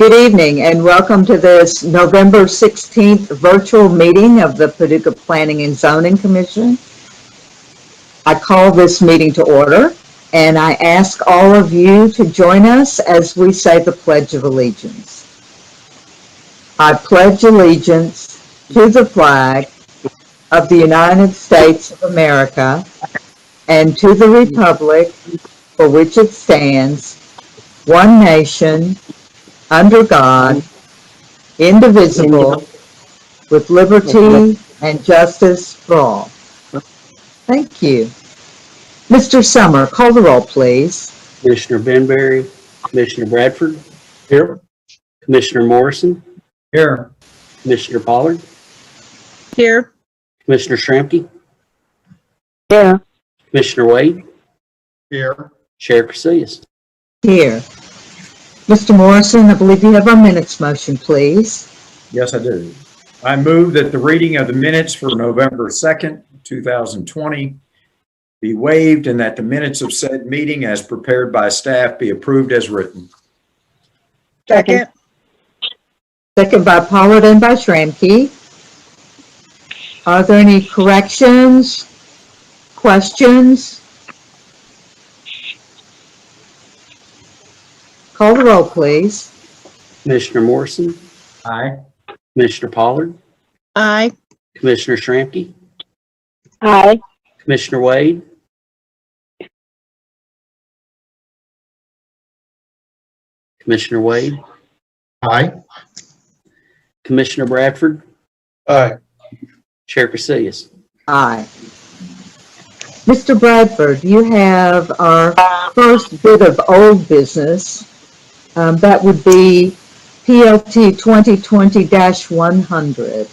Good evening and welcome to this November 16th virtual meeting of the Paducah Planning and Zoning Commission. I call this meeting to order and I ask all of you to join us as we say the Pledge of Allegiance. I pledge allegiance to the flag of the United States of America and to the republic for which it stands, one nation, under God, indivisible, with liberty and justice for all. Thank you. Mr. Summer, call the roll, please. Commissioner Benberry, Commissioner Bradford. Here. Commissioner Morrison. Here. Commissioner Pollard. Here. Commissioner Shramke. Here. Commissioner Wade. Here. Chair Casillas. Here. Mr. Morrison, I believe you have our minutes motion, please. Yes, I do. I move that the reading of the minutes for November 2nd, 2020 be waived and that the minutes of said meeting as prepared by staff be approved as written. Second. Second by Pollard and by Shramke. Are there any corrections, questions? Call the roll, please. Commissioner Morrison. Aye. Commissioner Pollard. Aye. Commissioner Shramke. Aye. Commissioner Wade. Commissioner Wade. Aye. Commissioner Bradford. Aye. Chair Casillas. Aye. Mr. Bradford, you have our first bit of old business. That would be PLT 2020-100.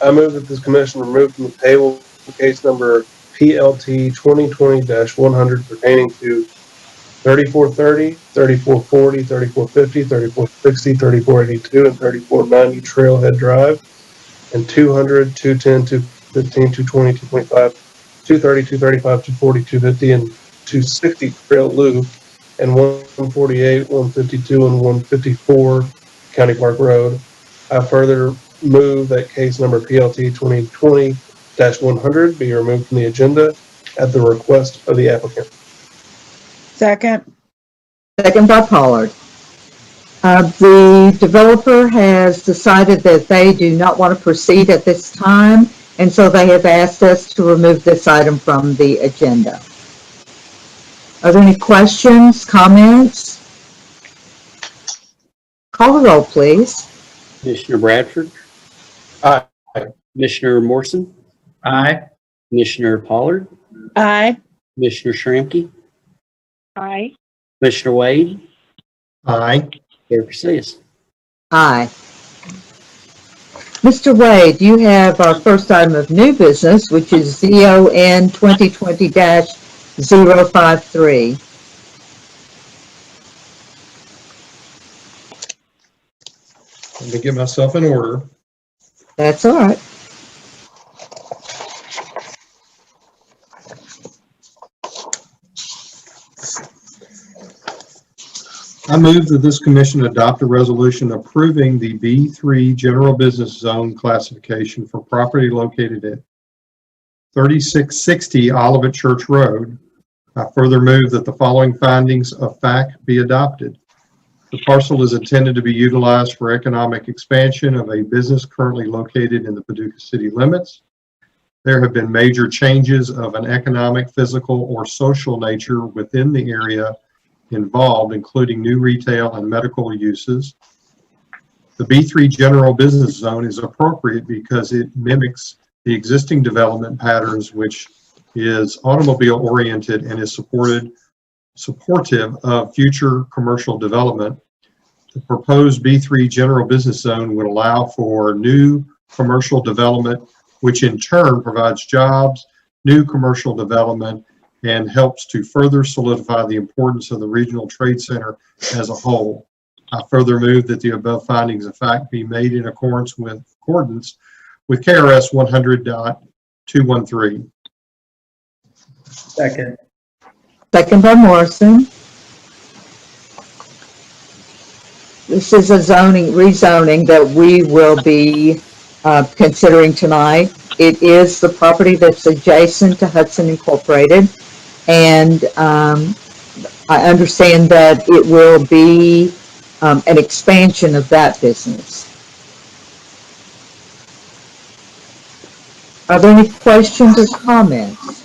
I move that this commission remove from the table case number PLT 2020-100 pertaining to 3430, 3440, 3450, 3460, 3482, and 3490 Trailhead Drive, and 200, 210, 215, 220, 225, 230, 235, 240, 250, and 260 Trail Loop, and 148, 152, and 154 County Park Road. I further move that case number PLT 2020-100 be removed from the agenda at the request of the applicant. Second. Second by Pollard. The developer has decided that they do not want to proceed at this time, and so they have asked us to remove this item from the agenda. Are there any questions, comments? Call the roll, please. Commissioner Bradford. Aye. Commissioner Morrison. Aye. Commissioner Pollard. Aye. Commissioner Shramke. Aye. Commissioner Wade. Aye. Chair Casillas. Aye. Mr. Wade, you have our first item of new business, which is ZON 2020-053. Let me get myself in order. That's all right. I move that this commission adopt a resolution approving the B3 General Business Zone classification for property located at 3660 Olivet Church Road. I further move that the following findings of fact be adopted. The parcel is intended to be utilized for economic expansion of a business currently located in the Paducah city limits. There have been major changes of an economic, physical, or social nature within the area involved, including new retail and medical uses. The B3 General Business Zone is appropriate because it mimics the existing development patterns, which is automobile oriented and is supportive of future commercial development. The proposed B3 General Business Zone would allow for new commercial development, which in turn provides jobs, new commercial development, and helps to further solidify the importance of the regional trade center as a whole. I further move that the above findings of fact be made in accordance with KRS 100.213. Second. Second by Morrison. This is a rezoning that we will be considering tonight. It is the property that's adjacent to Hudson Incorporated, and I understand that it will be an expansion of that business. Are there any questions or comments?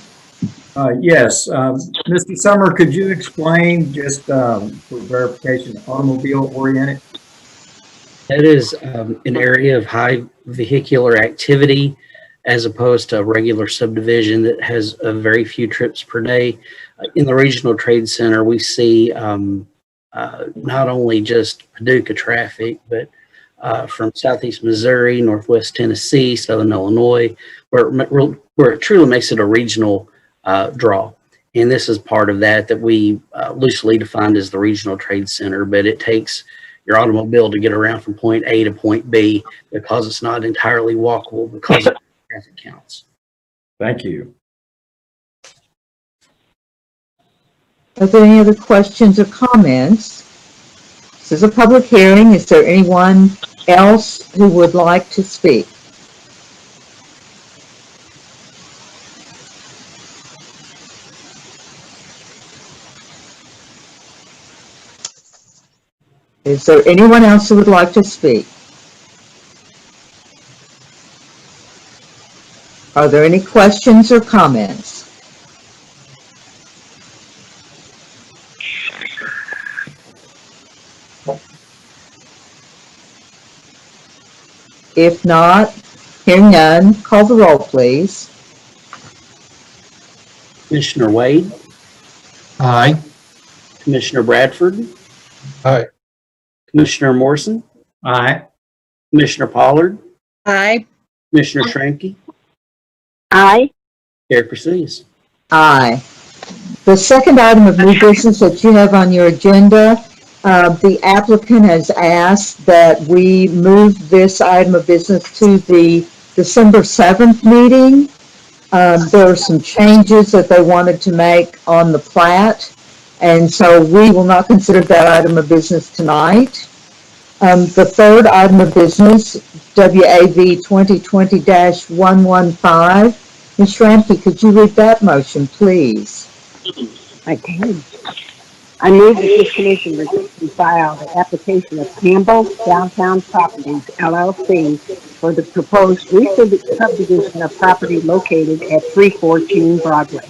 Yes, Mr. Summer, could you explain just for verification, automobile oriented? That is an area of high vehicular activity as opposed to a regular subdivision that has very few trips per day. In the regional trade center, we see not only just Paducah traffic, but from southeast Missouri, northwest Tennessee, southern Illinois, where it truly makes it a regional draw. And this is part of that we loosely defined as the regional trade center, but it takes your automobile to get around from point A to point B because it's not entirely walkable because of traffic counts. Thank you. Are there any other questions or comments? This is a public hearing. Is there anyone else who would like to speak? Is there anyone else who would like to speak? Are there any questions or comments? If not, hearing none, call the roll, please. Commissioner Wade, Aye. Commissioner Bradford, Aye. Commissioner Morrison, Aye. Commissioner Pollard, Aye. Commissioner Shramky, Aye. Chair Casillas. Aye. The second item of new business that you have on your agenda, the applicant has asked that we move this item of business to the December 7th meeting. There are some changes that they wanted to make on the plat, and so we will not consider that item of business tonight. The third item of business, WAV 2020-115. Ms. Shramky, could you read that motion, please? I can. I move that this commission receive and file the application of Campbell Downtown Properties LLC for the proposed re-subdivision of property located at 314 Broadway.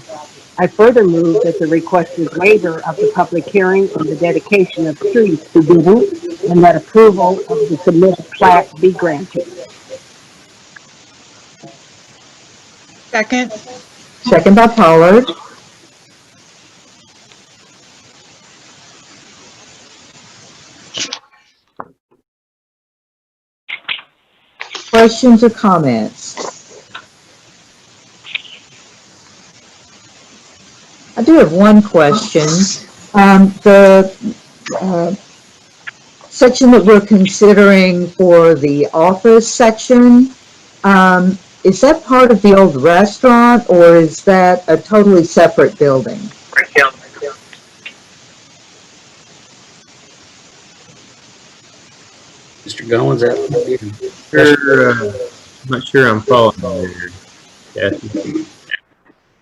I further move that the requested waiver of the public hearing and the dedication of trees be given, and that approval of the submitted plat be granted. Second. Second by Pollard. Questions or comments? I do have one question. The section that we're considering for the office section, is that part of the old restaurant, or is that a totally separate building? Mr. Goins, I'm not sure I'm following there, Kathy.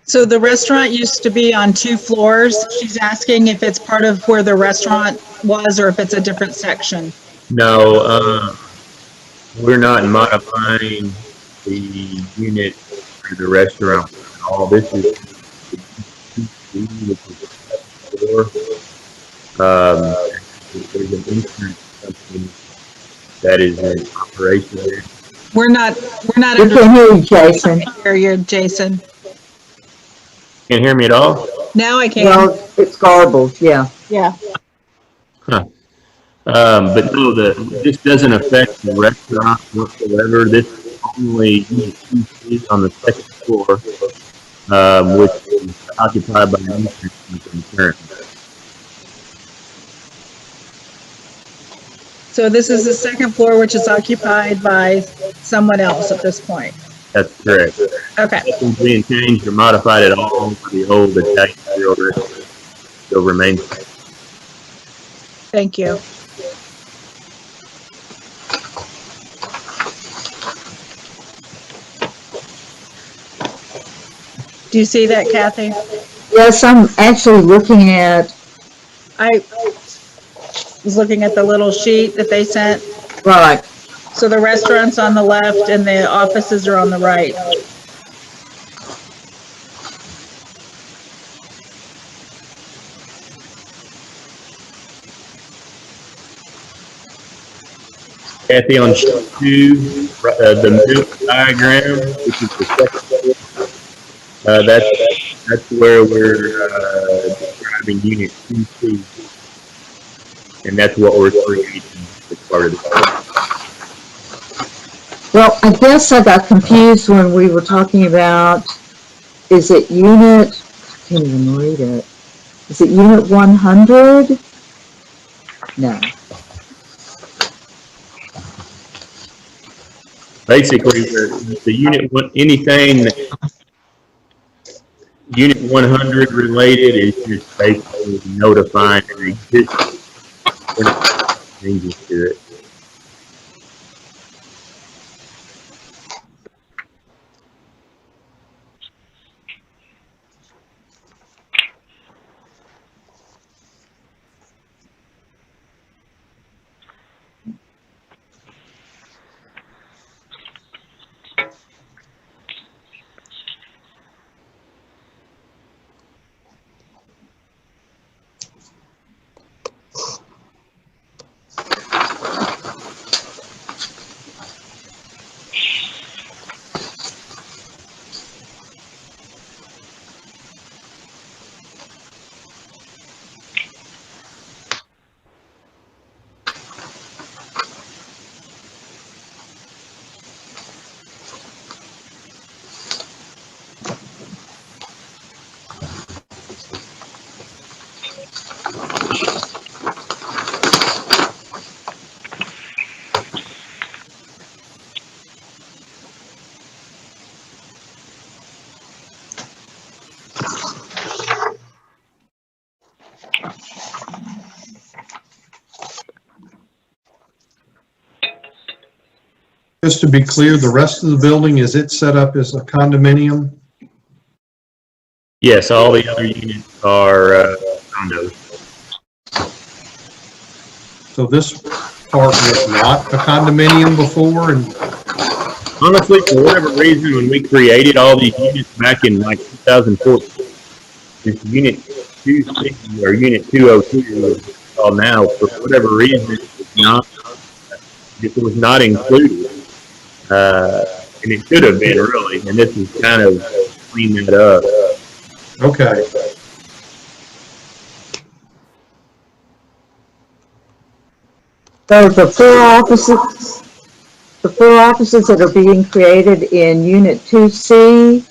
So the restaurant used to be on 2 floors. She's asking if it's part of where the restaurant was or if it's a different section. No, we're not modifying the unit for the restaurant at all. This is there's an insurance company that is in operation there. We're not We can hear you, Jason. You're Jason. Can't hear me at all? Now I can. Well, it's garbled, yeah. Yeah. But no, this doesn't affect the restaurant whatsoever. This only is on the second floor, which is occupied by an insurance company currently. So this is the second floor, which is occupied by someone else at this point. That's correct. Okay. Nothing's being changed or modified at all for the old Italian grill still remains. Thank you. Do you see that, Kathy? Yes, I'm actually looking at, I was looking at the little sheet that they sent. right, So the restaurant's on the left and the offices are on the right. Kathy, on sheet 2, the middle diagram, which is the second floor, that's where we're describing Unit 2C, and that's what we're creating as part of the. well, I guess I got confused when we were talking about, is it unit, I can't even read it. Is it unit 100? No. Basically, the unit, anything that Unit 100 related is just basically notifying an existing changes to it. Just to be clear, the rest of the building, is it set up as a condominium? Yes, all the other units are condos. So this part was not a condominium before, and Honestly, for whatever reason, when we created all these units back in like 2014, this Unit 260 or Unit 202 is called now, for whatever reason, it was not included. And it should have been really, and this is kind of clean that up. okay. So the four offices that are being created in Unit 2C,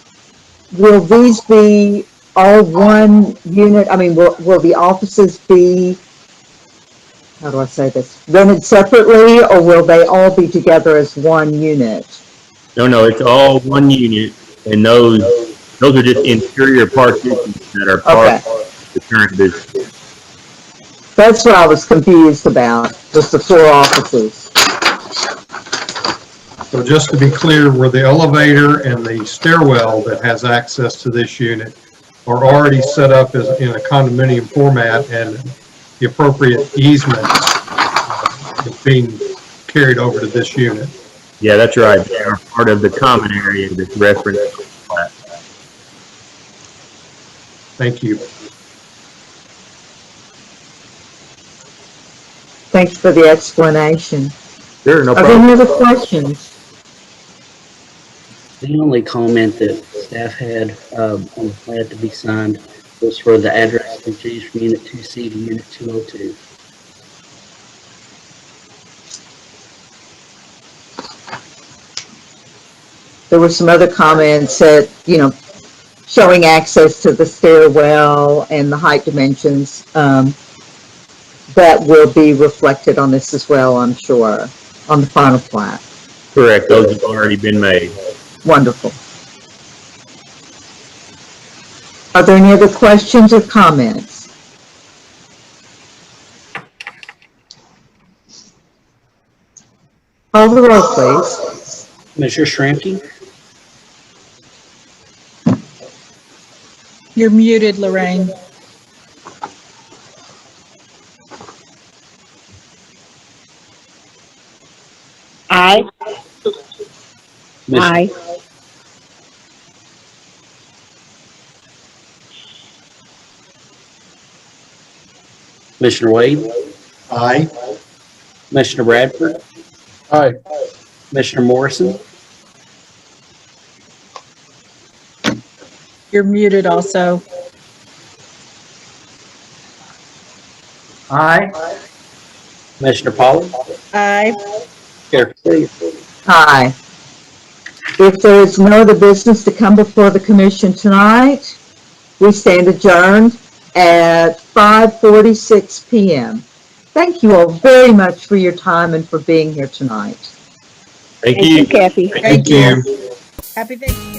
will these be all one unit? I mean, will the offices be, how do I say this, rented separately, or will they all be together as one unit? No, it's all one unit, and those are just interior partitions that are part of the current business. That's what I was confused about, just the four offices. So just to be clear, where the elevator and the stairwell that has access to this unit are already set up as in a condominium format, and the appropriate easement is being carried over to this unit. Yeah, that's right. They are part of the common area that's referenced. Thank you. Thanks for the explanation. Sure, no Are there problem. any other questions? The only comment that staff had on the plat to be signed was for the address to change from Unit 2C to Unit 202. There were some other comments that, showing access to the stairwell and the height dimensions, that will be reflected on this as well, I'm sure, on the final plat. Correct, those have already been made. Wonderful. Are there any other questions or comments? Call the roll, please. Commissioner Shramky, You're muted, Lorraine. Aye. Commissioner, Aye. Commissioner Wade, Aye. Commissioner Bradford, Aye. Commissioner Morrison, You're muted also. Aye. Commissioner Pollard, Aye. Chair Castillo. Aye. If there is no other business to come before the commission tonight, we stand adjourned at 5:46 PM. Thank you all very much for your time and for being here tonight. Thank Thank you, Kathy. Thank you. Happy Thanksgiving.